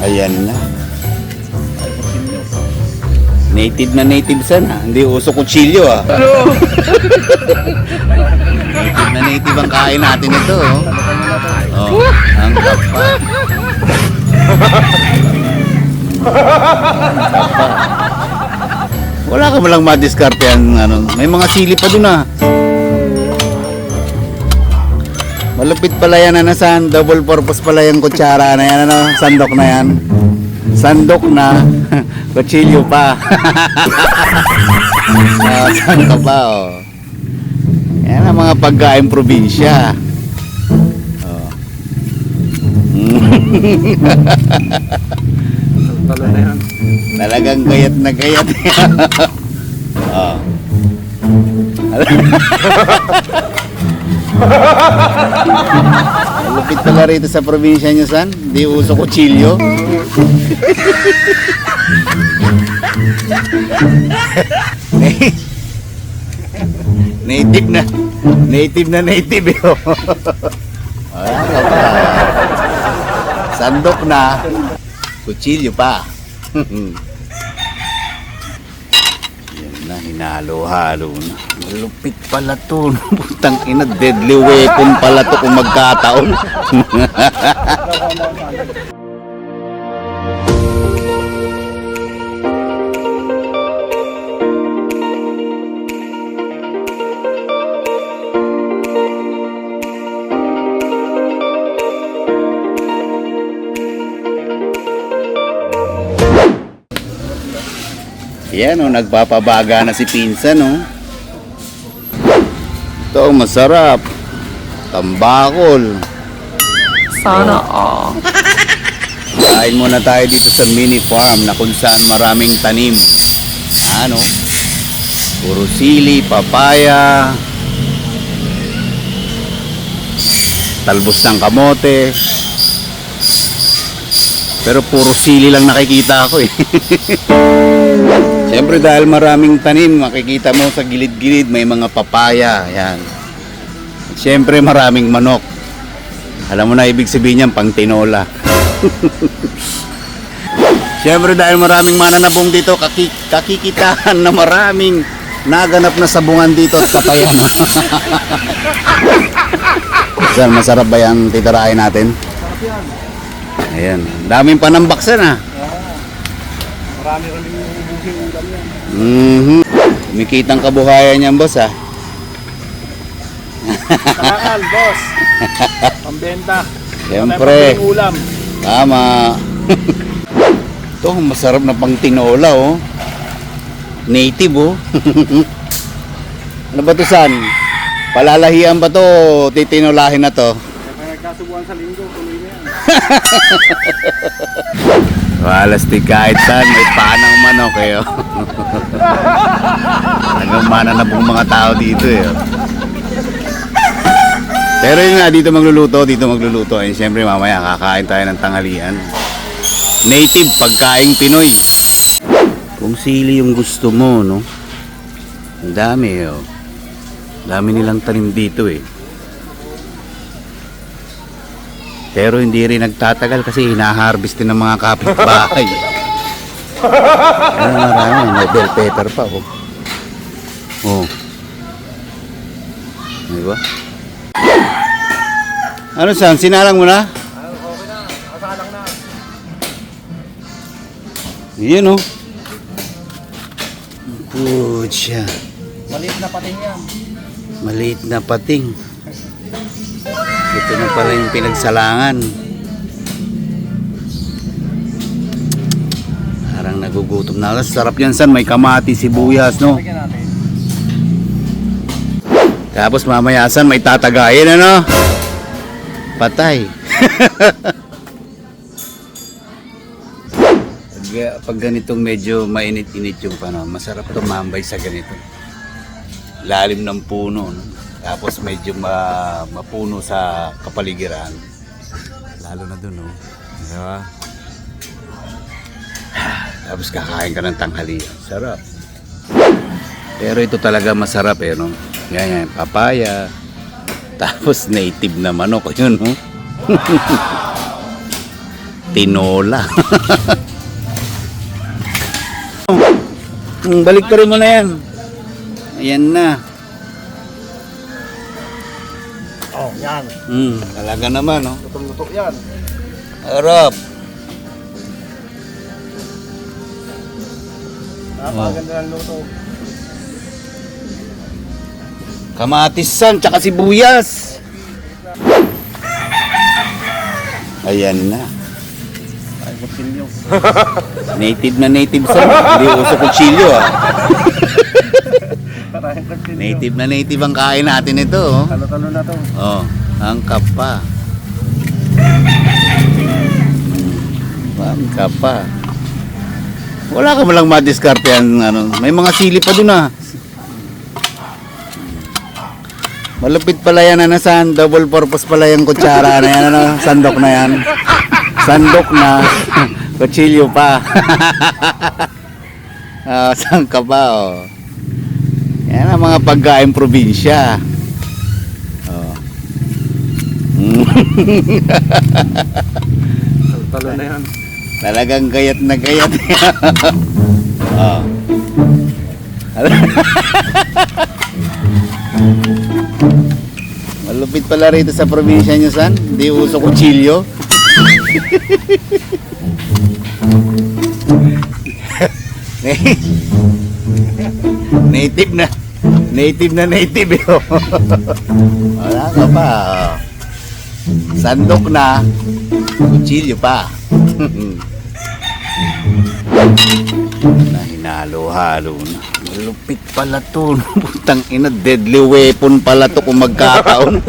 Ayan na. Native na native sana. Hindi uso kutsilyo ah. Native na native ang kain natin ito. Oh, ang kapa. Wala ka malang madiskarte yan. Ano. May mga sili pa dun ah. Malupit pala yan, ano, double purpose pala yung kutsara na yan, ano, sandok na yan. Sandok na, kutsilyo pa. Saan ka pa, oh. Yan ang mga pagkain probinsya. Oh. Talagang gayat na gayat. Oh. Malupit pala rito sa probinsya nyo, san? Di uso kutsilyo. Native na. Native na native yun. Ayan ka pa. Sandok na. Kutsilyo pa. Yan na, hinalo-halo na. Malupit pala to. Putang ina, deadly weapon pala to kung magkataon. Yan o, nagpapabaga na si Pinsan o. Ito, masarap. Tambakol. Sana all. Kain muna tayo dito sa mini farm na kung saan maraming tanim. Ano? Puro sili, papaya, talbos ng kamote. Pero puro sili lang nakikita ako eh. Siyempre dahil maraming tanim, makikita mo sa gilid-gilid may mga papaya. Yan. Siyempre maraming manok. Alam mo na ibig sabihin niyan, pang tinola. Siyempre dahil maraming mananabong dito, kakikitaan na maraming naganap na sabungan dito at katayan. Saan, masarap ba yung titirahin natin? Ayan, daming panambaksan ah. Marami rin yung ubusing ulam yan. Kumikitang kabuhayan yan, boss ah. Takal, boss. Pambenta. Siyempre. Pambenta ulam. Tama. Ito, masarap na pang tinola oh. Native oh. Ano ba to, san? Palalahian ba to? Titinolahin na to? Kaya nagkasubuan sa linggo, tuloy na yan. Walastik kahit saan, may panang manok eh. Oh. Hanggang mananabong mga tao dito eh. Oh. Pero yun nga, dito magluluto. Eh, siyempre mamaya kakain tayo ng tanghalian. Native, pagkaing Pinoy. Kung sili yung gusto mo, no? Ang dami oh. Dami nilang tanim dito eh. Pero hindi rin nagtatagal kasi hinaharvest din ng mga kapitbahay. Ano marami, may bell pepper pa oh. Oh. Diba? Ano san? Sinalang mo na? Okay na, kasalang na. Yun oh. Good siya. Maliit na pating yan. Maliit na pating. Ito na pala yung pinagsalangan. Parang nagugutom na. Sarap yan san, may kamati, sibuyas, no? Lagyan natin. Tapos mamaya san, may tatagayin, ano? Patay. Pag ganitong medyo mainit-init yung panahon, masarap tumambay sa ganito. Lalim ng puno, no? Tapos medyo mapuno sa kapaligiran. Lalo na dun, no? Diba? Tapos kakain ka ng tanghalian. Sarap. Pero ito talaga masarap eh, no? Yan, papaya. Tapos native na manok, yun, no? Tinola. Balik ka rin mo na yan. Ayan na. Oh, yan. Talaga naman, oh. Luto-luto yan. Harap. Napakaganda ng luto. Kamatisan, tsaka sibuyas. Ayan na. Ay, kutsilyo. Native na native sa. Hindi uso kutsilyo, ah. Parang kutsilyo. Native na native ang kain natin ito, oh. Talo-talo na to. Oh, angkap pa. Angkap pa. Wala ka malang madiskartehan, ano. May mga sili pa dun, ah. Malupit pala yan, ano, san? Double purpose pala yung kutsara na yan, ano, sandok na yan. Sandok na, kutsilyo pa. Saan ka pa, oh. Yan ang mga pagkain probinsya. Oh. Talo na yan. Talagang gayat na gayat. Oh. Malupit pala rito sa probinsya nyo, san? Hindi uso kutsilyo. Native na. Native na native, eh. Wala ka pa. Oh. Sandok na. Kutsilyo pa. Na hinalo-halo na. Malupit pala to. Putang ina, deadly weapon pala to kung magkataon.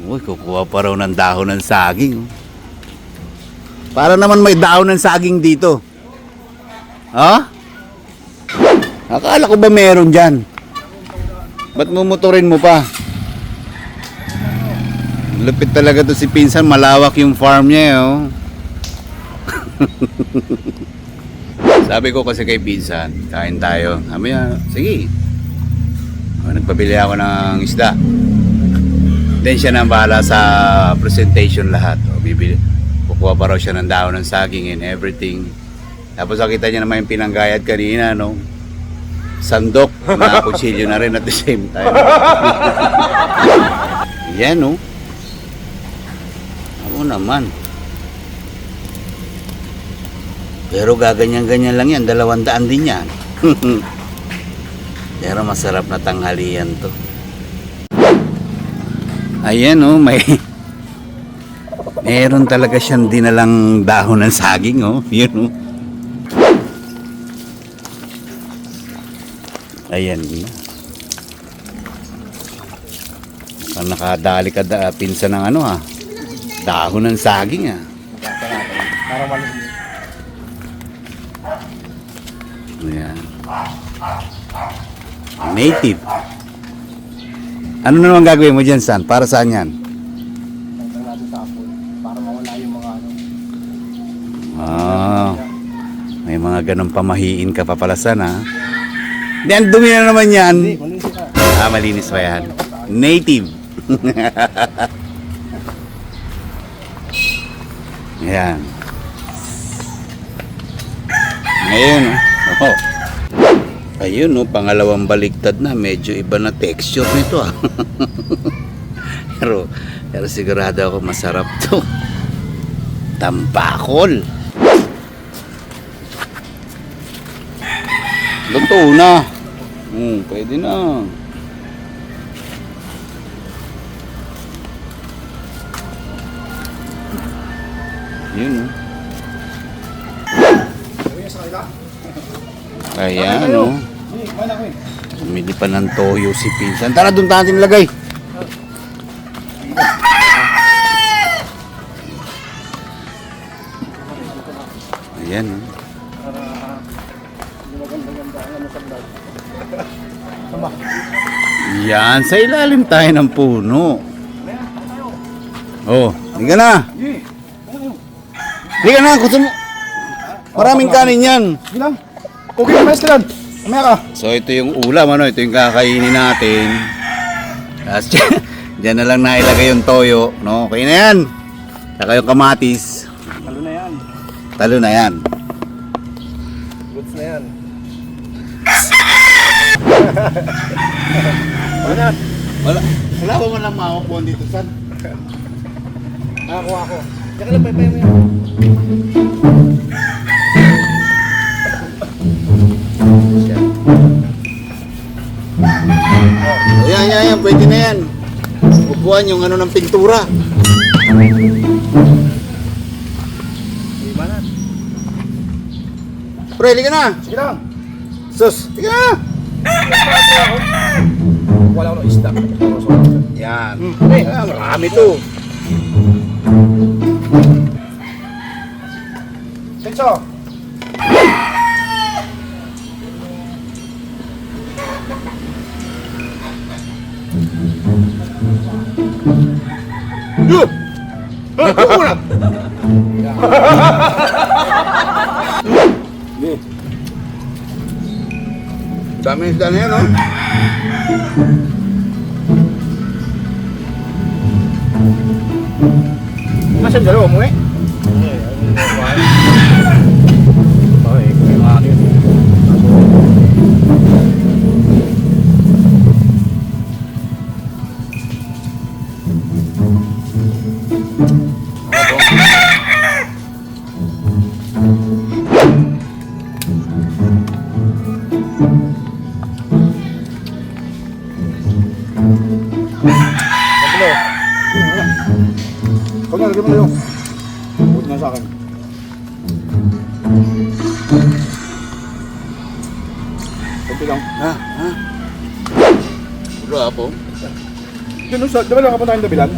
Uy, kukuha pa raw ng dahon ng saging. Oh. Para naman may dahon ng saging dito. Ha? Akala ko ba meron dyan? Ba't mumuturin mo pa? Lupit talaga to si Pinsan. Malawak yung farm niya, oh. Sabi ko kasi kay Pinsan, kain tayo. Sabi niya, sige. Nagpabili ako ng isda. Then siya na bahala sa presentation lahat. O, bibili. Kukuha pa raw siya ng dahon ng saging and everything. Tapos nakita niya naman yung pinanggayad kanina, no? Sandok na kutsilyo na rin at the same time. Yan, no? Ako naman. Pero gaganyan-ganyan lang yan. 200 din yan. Pero masarap na tanghalian to. Ayan, oh, meron talaga siyang dinalang dahon ng saging, oh. Yun, oh. Ayan. Nakadali ka pinsan ng ano, ah. Dahon ng saging, ah. Para malusin. Ayan. Native. Ano naman gagawin mo dyan, San? Para saan yan? Tanggal natin tapon. Para mawala yung mga ano. Ah, may mga ganong pamahiin ka pa pala, San, ha? Hindi, ang dumi na naman yan. Hindi, malinis na. Malinis pa yan. Native. Ayan. Ngayon, oh. Ayun, oh, pangalawang baliktad na. Medyo iba na texture nito, ah. pero sigurado ako masarap to. Tampakol. Luto na. Pwede na. Yun, oh. Ayan, oh. Bumili pa ng toyo si Pinsan. Tara, doon natin lagay. Ayan, oh. Yan, sa ilalim tayo ng puno. Oh, hindi ka na. Hindi ka na, gusto mo. Maraming kanin yan. Sige lang. Okay, kumayas ka lang. Umaya ka. So ito yung ulam, ano, ito yung kakainin natin. Tapos Diyan na lang nailagay yung toyo, no? Okay na yan. Saka yung kamatis, Talo na yan. talo na yan. Goods na yan. Manat! Wala ba man lang makakupuan dito, San? Ako. Diyan ka lang, paypay mo yan. O yan, pwede na yan. Upuan yung ano ng pintura. Manat. Pre, liga na. Sige lang. Sus, liga na. Wala ko ng isda. Yan. Pre. Marami to. Tenso! Yuh! Ako na. Dami isda na yan, no? Nasaan dalawa mo eh? Okay, may mga ano yun. Pag nalagyan mo na yun. Huwag na sa akin. Kunti lang. Ha? Wala po. Yun, di ba lang kapunta yung dabilan?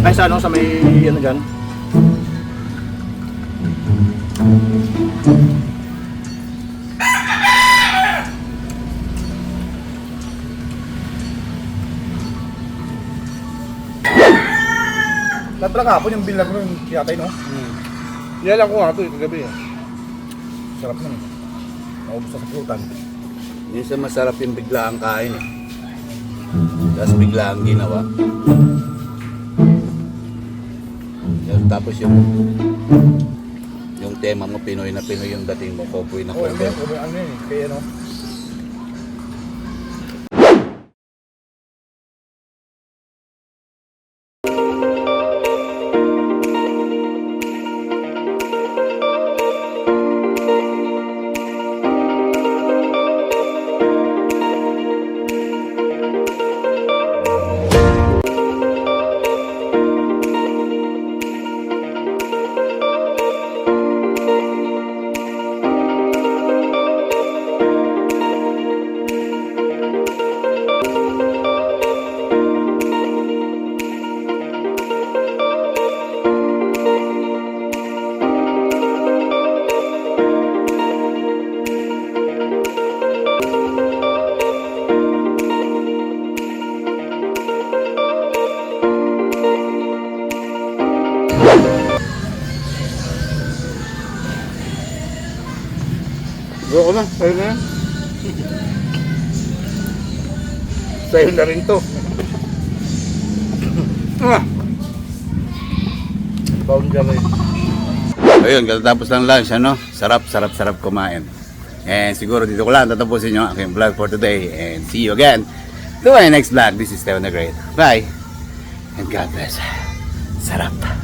Ay, sa ano, sa may ano dyan? Lahat pala kahapon yung bilag mo yung yatay, no? Nilalang ko nga ito yung kagabi eh. Sarap nun eh. Naubos na sa prutan. Minsan masarap yung biglaang kain eh. Tapos biglaang ginawa. Tapos yung tema mo, Pinoy na Pinoy yung dating mo, Cowboy na Oo, ano Cowboy. yun? Ano yun? Kaya ano? Bro, na, sa'yo na yan. Sa'yo na rin to. Boundary. Ayun, katatapos ng lunch, ano? Sarap kumain. And siguro dito ko lang tatapusin yung aking vlog for today. And see you again to my next vlog. This is Teo the Great. Bye. And God bless. Sarap.